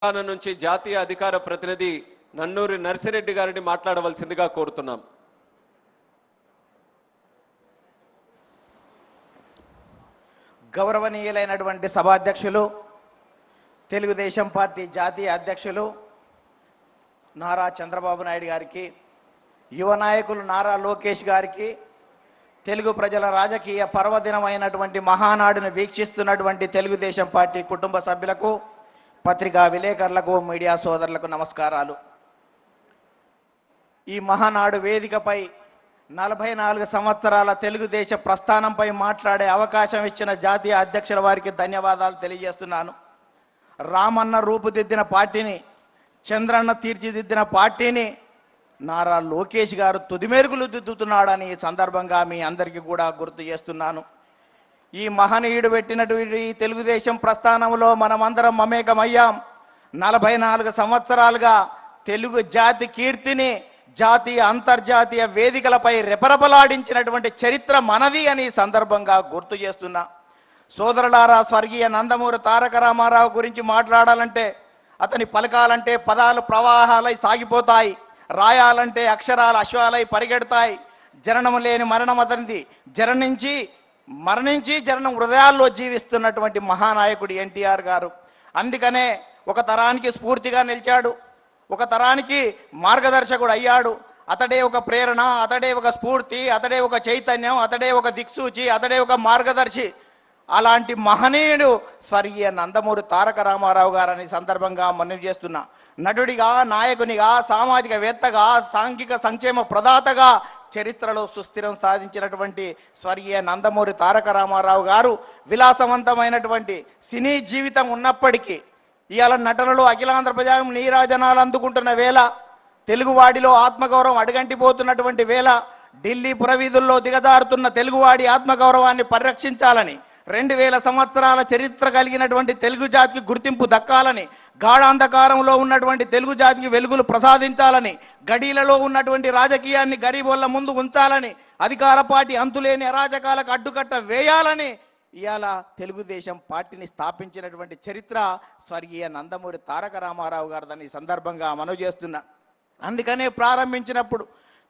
తెలంగాణ నుంచి జాతీయ అధికార ప్రతినిధి నన్నూరి నర్సిరెడ్డి గారిని మాట్లాడవలసిందిగా కోరుతున్నాం. గౌరవనీయులైనటువంటి సభాధ్యక్షులు, తెలుగుదేశం పార్టీ జాతీయ అధ్యక్షులు నారా చంద్రబాబు నాయుడు గారికి, యువ నాయకులు నారా లోకేష్ గారికి, తెలుగు ప్రజల రాజకీయ పర్వదినమైనటువంటి మహానాడును వీక్షిస్తున్నటువంటి తెలుగుదేశం పార్టీ కుటుంబ సభ్యులకు, పత్రికా విలేకరులకు, మీడియా సోదరులకు నమస్కారాలు. ఈ మహానాడు వేదికపై 44 సంవత్సరాల తెలుగుదేశ ప్రస్థానంపై మాట్లాడే అవకాశం ఇచ్చిన జాతీయ అధ్యక్షుల వారికి ధన్యవాదాలు తెలియజేస్తున్నాను. రామన్న రూపుదిద్దిన పార్టీని, చంద్రన్న తీర్చిదిద్దిన పార్టీని నారా లోకేష్ గారు తుదిమేరుగులు దిద్దుతున్నాడని ఈ సందర్భంగా మీ అందరికీ కూడా గుర్తు చేస్తున్నాను. ఈ మహనీయుడు పెట్టినటువంటి తెలుగుదేశం ప్రస్థానంలో మనమందరం మమేకమయ్యాం. 44 సంవత్సరాలుగా తెలుగు జాతి కీర్తిని జాతీయ అంతర్జాతీయ వేదికలపై రెపరెపలాడించినటువంటి చరిత్ర మనది అని సందర్భంగా గుర్తు చేస్తున్నా. సోదరులారా, స్వర్గీయ నందమూరి తారక రామారావు గురించి మాట్లాడాలంటే, అతని పలకాలంటే పదాలు ప్రవాహాలై సాగిపోతాయి, రాయాలంటే అక్షరాలు అశ్వాలై పరిగెడతాయి. జననం లేని మరణం అతనిది, మరణించి జననం హృదయాల్లో జీవిస్తున్నటువంటి మహానాయకుడు ఎన్టీఆర్ గారు. అందుకనే ఒక తరానికి స్ఫూర్తిగా నిలిచాడు, ఒక తరానికి మార్గదర్శకుడు అయ్యాడు. అతడే ఒక ప్రేరణ, అతడే ఒక స్ఫూర్తి, అతడే ఒక చైతన్యం, అతడే ఒక దిక్సూచి, అతడే ఒక మార్గదర్శి. అలాంటి మహనీయుడు స్వర్గీయ నందమూరి తారక రామారావు గారని సందర్భంగా మనవి చేస్తున్నా. నటుడిగా, నాయకునిగా, సామాజికవేత్తగా, సాంఘిక సంక్షేమ ప్రదాతగా చరిత్రలో సుస్థిరం సాధించినటువంటి స్వర్గీయ నందమూరి తారక రామారావు గారు విలాసవంతమైనటువంటి సినీ జీవితం ఉన్నప్పటికీ ఇవాళ నటనలో అఖిలాంధ్ర ప్రజాయం నీరాజనాలు అందుకుంటున్న వేళ, తెలుగువాడిలో ఆత్మగౌరవం అడుగంటిపోతున్నటువంటి వేళ, ఢిల్లీ పురవీధుల్లో దిగజారుతున్న తెలుగువాడి ఆత్మగౌరవాన్ని పరిరక్షించాలని, 2000 సంవత్సరాల చరిత్ర కలిగినటువంటి తెలుగు జాతికి గుర్తింపు దక్కాలని, గాఢాంధకారంలో ఉన్నటువంటి తెలుగు జాతికి వెలుగులు ప్రసాదించాలని, గడీలలో ఉన్నటువంటి రాజకీయాన్ని గరీబోళ్ళ ముందు ఉంచాలని, అధికార పార్టీ అంతులేని అరాజకాలకు అడ్డుకట్ట వేయాలని ఇవాళ తెలుగుదేశం పార్టీని స్థాపించినటువంటి చరిత్ర స్వర్గీయ నందమూరి తారక రామారావు గారిదని సందర్భంగా మనవి చేస్తున్నా. అందుకనే ప్రారంభించినప్పుడు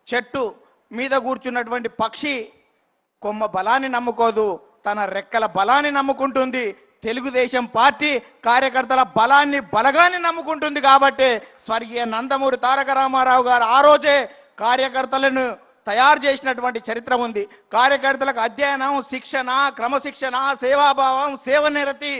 చెట్టు మీద కూర్చున్నటువంటి పక్షి కొమ్మ బలాన్ని నమ్ముకోదు, తన రెక్కల బలాన్ని నమ్ముకుంటుంది. తెలుగుదేశం పార్టీ కార్యకర్తల బలగాన్ని నమ్ముకుంటుంది. కాబట్టి స్వర్గీయ నందమూరి తారక రామారావు గారు ఆ రోజే కార్యకర్తలను తయారు చేసినటువంటి చరిత్ర ఉంది. కార్యకర్తలకు అధ్యయనం, శిక్షణ, క్రమశిక్షణ, సేవాభావం, సేవనిరతి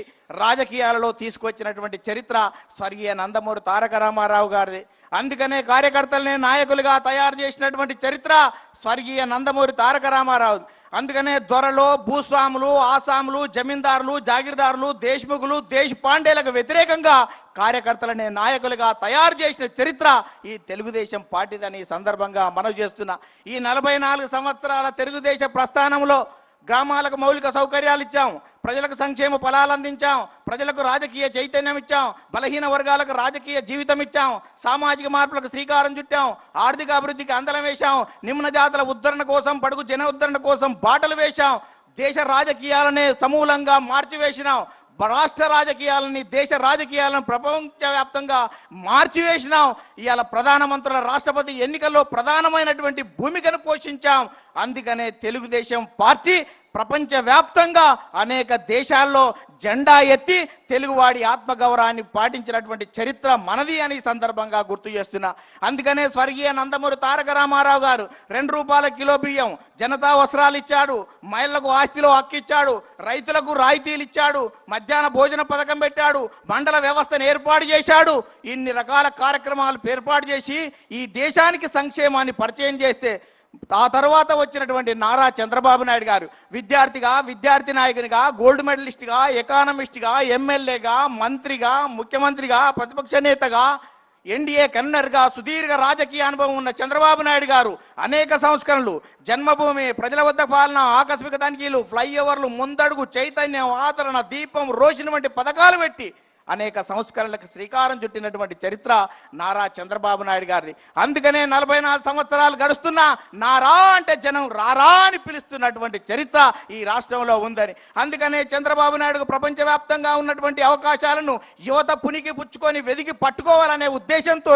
రాజకీయాలలో తీసుకొచ్చినటువంటి చరిత్ర స్వర్గీయ నందమూరి తారక రామారావు గారిది. అందుకనే కార్యకర్తలనే నాయకులుగా తయారు చేసినటువంటి చరిత్ర స్వర్గీయ నందమూరి తారక రామారావు. అందుకనే దొరలు, భూస్వాములు, ఆసాములు, జమీందారులు, జాగీర్దారులు, దేశ్ముఖులు, దేశపాండేలకు వ్యతిరేకంగా కార్యకర్తలనే నాయకులుగా తయారు చేసిన చరిత్ర ఈ తెలుగుదేశం పార్టీదని సందర్భంగా మనవి చేస్తున్నా. ఈ 44 సంవత్సరాల తెలుగుదేశ ప్రస్థానంలో గ్రామాలకు మౌలిక సౌకర్యాలు ఇచ్చాం, ప్రజలకు సంక్షేమ ఫలాలు అందించాం, ప్రజలకు రాజకీయ చైతన్యం ఇచ్చాం, బలహీన వర్గాలకు రాజకీయ జీవితం ఇచ్చాం, సామాజిక మార్పులకు శ్రీకారం చుట్టాం, ఆర్థిక అభివృద్ధికి అందలం వేశాం, నిమ్న జాతుల ఉద్ధరణ కోసం, బడుగు జన ఉద్ధరణ కోసం బాటలు వేశాం, దేశ రాజకీయాలనే సమూలంగా మార్చివేసినాం, రాష్ట్ర రాజకీయాలని, దేశ రాజకీయాలను ప్రపంచవ్యాప్తంగా మార్చివేసినాం. ఇవాళ ప్రధానమంత్రుల, రాష్ట్రపతి ఎన్నికల్లో ప్రధానమైనటువంటి భూమికను పోషించాం. అందుకనే తెలుగుదేశం పార్టీ ప్రపంచవ్యాప్తంగా అనేక దేశాల్లో జెండా ఎత్తి తెలుగువాడి ఆత్మగౌరవాన్ని పాటించినటువంటి చరిత్ర మనది అని సందర్భంగా గుర్తు చేస్తున్నా. అందుకనే స్వర్గీయ నందమూరి తారక రామారావు గారు 2 రూపాయల కిలో బియ్యం, జనతా వస్త్రాలు ఇచ్చాడు, మహిళలకు ఆస్తిలో హక్కు ఇచ్చాడు, రైతులకు రాయితీలు ఇచ్చాడు, మధ్యాహ్న భోజన పథకం పెట్టాడు, మండల వ్యవస్థను ఏర్పాటు చేశాడు. ఇన్ని రకాల కార్యక్రమాలు ఏర్పాటు చేసి ఈ దేశానికి సంక్షేమాన్ని పరిచయం చేస్తే ఆ తర్వాత వచ్చినటువంటి నారా చంద్రబాబు నాయుడు గారు విద్యార్థిగా, విద్యార్థి నాయకునిగా, గోల్డ్ మెడలిస్ట్గా, ఎకానమిస్ట్గా, ఎమ్మెల్యేగా, మంత్రిగా, ముఖ్యమంత్రిగా, ప్రతిపక్ష నేతగా, ఎన్డీఏ కన్వీనర్గా సుదీర్ఘ రాజకీయ అనుభవం ఉన్న చంద్రబాబు నాయుడు గారు అనేక సంస్కరణలు, జన్మభూమి, ప్రజల వద్ద పాలన, ఆకస్మిక తనిఖీలు, ఫ్లైఓవర్లు, ముందడుగు, చైతన్యం, ఆదరణ, దీపం, రోషిని వంటి పథకాలు పెట్టి అనేక సంస్కరణలకు శ్రీకారం చుట్టినటువంటి చరిత్ర నారా చంద్రబాబు నాయుడు గారిది. అందుకనే 44 సంవత్సరాలు గడుస్తున్నా నారా అంటే జనం రారా అని పిలుస్తున్నటువంటి చరిత్ర ఈ రాష్ట్రంలో ఉందని. అందుకనే చంద్రబాబు నాయుడుకు ప్రపంచవ్యాప్తంగా ఉన్నటువంటి అవకాశాలను యువత పునికి పుచ్చుకొని వెదికి పట్టుకోవాలనే ఉద్దేశంతో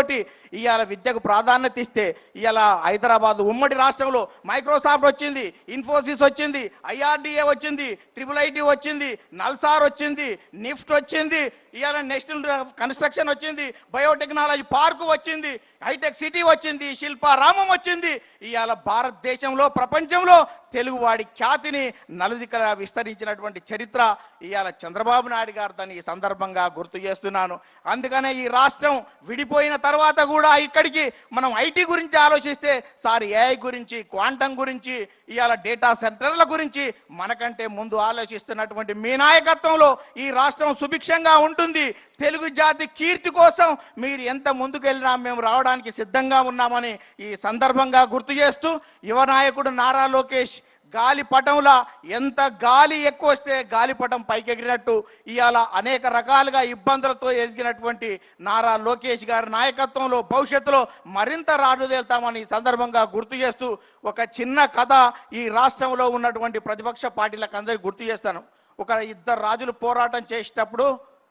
ఇవాళ విద్యకు ప్రాధాన్యత ఇస్తే ఇవాళ హైదరాబాద్ ఉమ్మడి రాష్ట్రంలో మైక్రోసాఫ్ట్ వచ్చింది, ఇన్ఫోసిస్ వచ్చింది, IRDA వచ్చింది, IIIT వచ్చింది, నల్సార్ వచ్చింది, నిఫ్ట్ వచ్చింది, ఇవాళ నేషనల్ కన్స్ట్రక్షన్ వచ్చింది, బయోటెక్నాలజీ పార్కు వచ్చింది, హైటెక్ సిటీ వచ్చింది, శిల్పారామం వచ్చింది. ఇవాళ భారతదేశంలో ప్రపంచంలో తెలుగువాడి ఖ్యాతిని నలుదికలా విస్తరించినటువంటి చరిత్ర ఇవాళ చంద్రబాబు నాయుడు గారు దాన్ని ఈ సందర్భంగా గుర్తు చేస్తున్నాను. అందుకనే ఈ రాష్ట్రం విడిపోయిన తర్వాత కూడా ఇక్కడికి మనం ఐటీ గురించి ఆలోచిస్తే సార్ AI గురించి, క్వాంటం గురించి, ఇవాళ డేటా సెంటర్ల గురించి మనకంటే ముందు ఆలోచిస్తున్నటువంటి మీ నాయకత్వంలో ఈ రాష్ట్రం సుభిక్షంగా ఉంటుంది. తెలుగు జాతి కీర్తి కోసం మీరు ఎంత ముందుకు వెళ్ళినా మేము రావడానికి సిద్ధంగా ఉన్నామని ఈ సందర్భంగా గుర్తు చేస్తూ, యువ నాయకుడు నారా లోకేష్ గాలిపటంలా ఎంత గాలి ఎక్కువ వస్తే గాలిపటం పైకెగిరినట్టు ఇవాళ అనేక రకాలుగా ఇబ్బందులతో ఎదిగినటువంటి నారా లోకేష్ గారి నాయకత్వంలో భవిష్యత్తులో మరింత రాజుదేల్తామని ఈ సందర్భంగా గుర్తు చేస్తూ ఒక చిన్న కథ ఈ రాష్ట్రంలో ఉన్నటువంటి ప్రతిపక్ష పార్టీలకు అందరికీ గుర్తు చేస్తాను. ఒక ఇద్దరు రాజులు పోరాటం చేసేటప్పుడు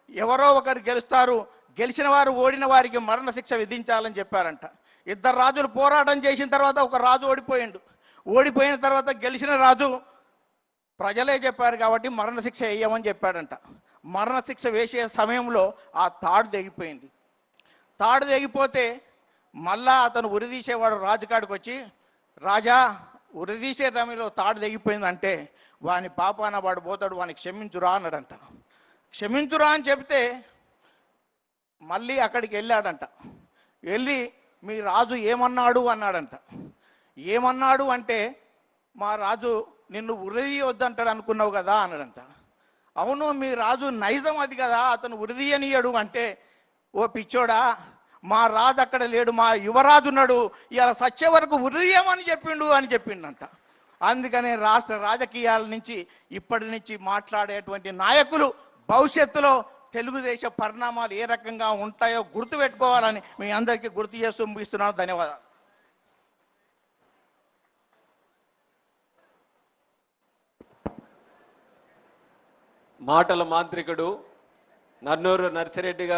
ఎవరో ఒకరు గెలుస్తారు, గెలిచిన వారు ఓడిన వారికి మరణశిక్ష విధించాలని చెప్పారంట. ఇద్దరు రాజులు పోరాటం చేసిన తర్వాత ఒక రాజు ఓడిపోయిన తర్వాత గెలిచిన రాజు ప్రజలే చెప్పారు కాబట్టి మరణశిక్ష వేయమని చెప్పాడంట. మరణశిక్ష వేసే సమయంలో ఆ తాడు తెగిపోయింది. తాడు తెగిపోతే మళ్ళా అతను ఉరిదీసేవాడు రాజుకాడికి వచ్చి, రాజా ఉరిదీసే సమయంలో తాడు తెగిపోయిందంటే వాని పాపాన వాడు పోతాడు, వాని క్షమించురా అన్నాడంట. క్షమించురా అని చెప్తే మళ్ళీ అక్కడికి వెళ్ళాడంట. వెళ్ళి మీ రాజు ఏమన్నాడు అన్నాడంట. ఏమన్నాడు అంటే మా రాజు నిన్ను ఉరిదీయొద్దంటాడు అనుకున్నావు కదా అన్నాడంట. అవును మీ రాజు నైజం అది కదా, అతను ఉరిదీయనీయడు అంటే, ఓ పిచ్చోడా మా రాజు అక్కడ లేడు, మా యువరాజు ఉన్నాడు, ఇలా సచ్చే వరకు ఉరిదీయమని చెప్పిండు అని చెప్పిండంట. అందుకనే రాష్ట్ర రాజకీయాల నుంచి ఇప్పటి నుంచి మాట్లాడేటువంటి నాయకులు భవిష్యత్తులో తెలుగుదేశ పరిణామాలు ఏ రకంగా ఉంటాయో గుర్తుపెట్టుకోవాలని మీ అందరికీ గుర్తు చేస్తూ ముగిస్తున్నాను. ధన్యవాదాలు. మాటల మాంత్రికుడు నన్నూరు నర్సిరెడ్డి గారు